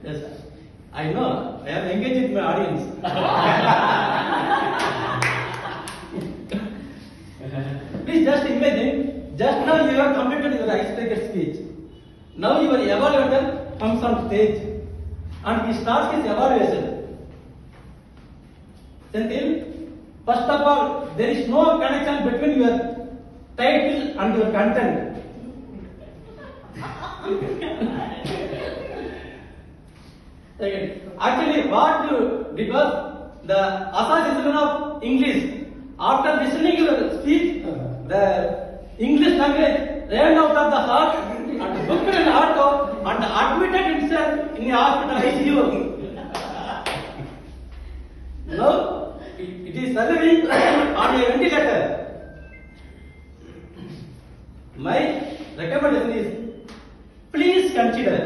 Yes, I know. I am engaged with my audience. Please just imagine, just now you have completed your icebreaker speech. Now your evaluator comes on stage and he starts his evaluation. Senthil, first of all, there is no connection between your title and your content. Actually, what you, because the Association of English, after listening your speech, the English language ran out of the heart and booked an auto and admitted itself in a hospital ICU. Now, it is surviving on a ventilator. My recommendation is, please consider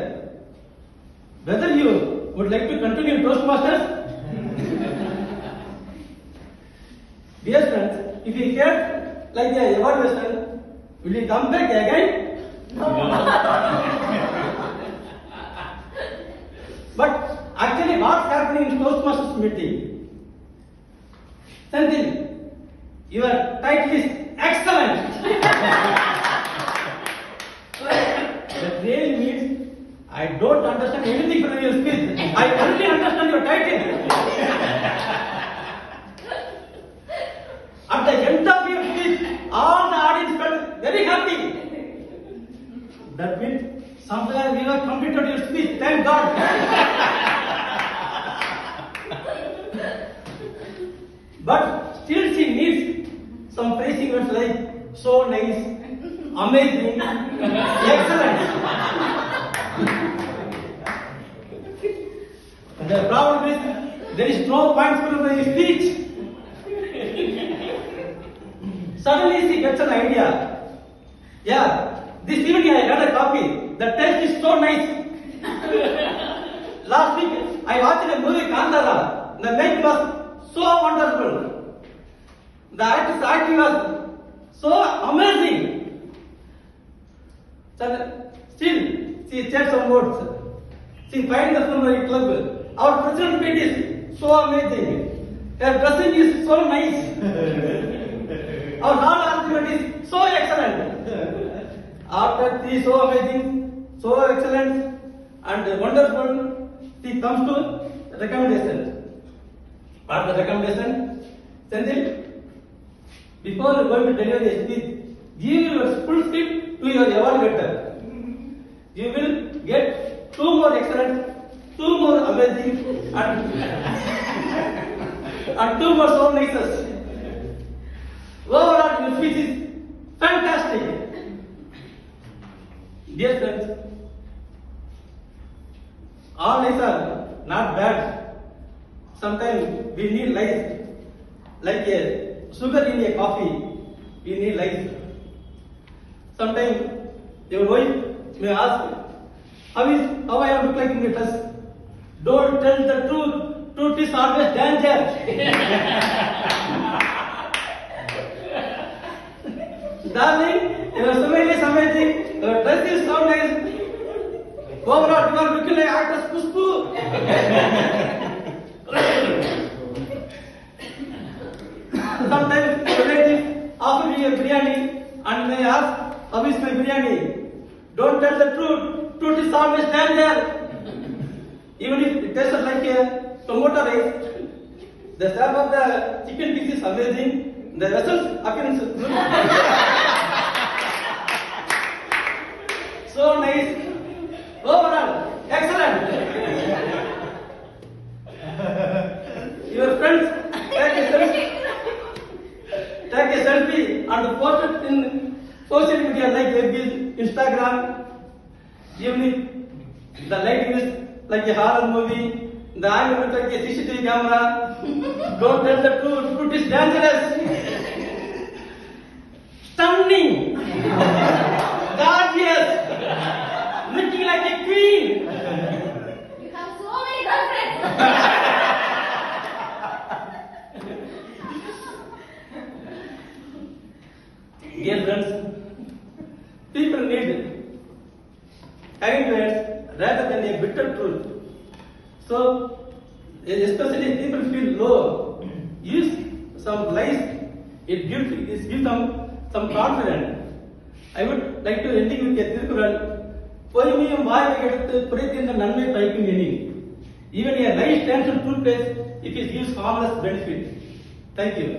whether you would like to continue Toastmasters. Dear friends, if you get like the evaluation, will you come back again? But actually, what's happening in Toastmasters meeting? Senthil, your title is excellent. That really means I don't understand anything from your speech. I only understand your title. At the end of your speech, all the audience felt very happy. That means somewhere you have completed your speech. Thank God. But still she needs some praising words like so nice, amazing, excellent. The problem is there is no point for my speech. Suddenly she gets an idea. Yeah, this evening I read a copy. The taste is so nice. Last week I watched a movie Kandara. The make was so wonderful. The acting was so amazing. So, still, she shared some words. She finds the Sunday club. Our president meet is so amazing. Her dressing is so nice. Our whole argument is so excellent. After she so amazing, so excellent, and wonderful, she comes to recommendation. What the recommendation? Senthil, before you going to deliver a speech, give your full script to your evaluator. You will get 2 more excellent, 2 more amazing, and 2 more so nice. Overall, your speech is fantastic. Dear friends, all lies are not bad. Sometimes we need lies. Like a sugar in a coffee, we need lies. Sometimes your wife may ask, how I have looked like in the dress? Don't tell the truth. Truth is always danger. Darling, your smile is amazing. Your dress is so nice. Overall, you are looking like actress Kushbu. Sometimes relatives offer me a biryani and they ask, how is my biryani? Don't tell the truth. Truth is always danger. Even if it tastes like a tomato rice, the shape of the chicken piece is amazing. The results appearance is good. So nice. Overall, excellent. Your friends take a selfie and post it in social media like FB, Instagram. Even if the lighting is like a horror movie, the angle looks like a CCTV camera. Don't tell the truth. Truth is dangerous. Stunning. Gorgeous. Looking like a queen. You have so many girlfriends. Dear friends, people need kind words rather than a bitter truth. So, especially if people feel low, use some lies. It gives them some confidence. I would like to ending with a Tirukural. பொய்மையும் வாய்மை எடுத்து குறைத்திருந்த நன்மை பயக்கும் எனின். Even a lie stands in two place if it gives harmless benefit. Thank you.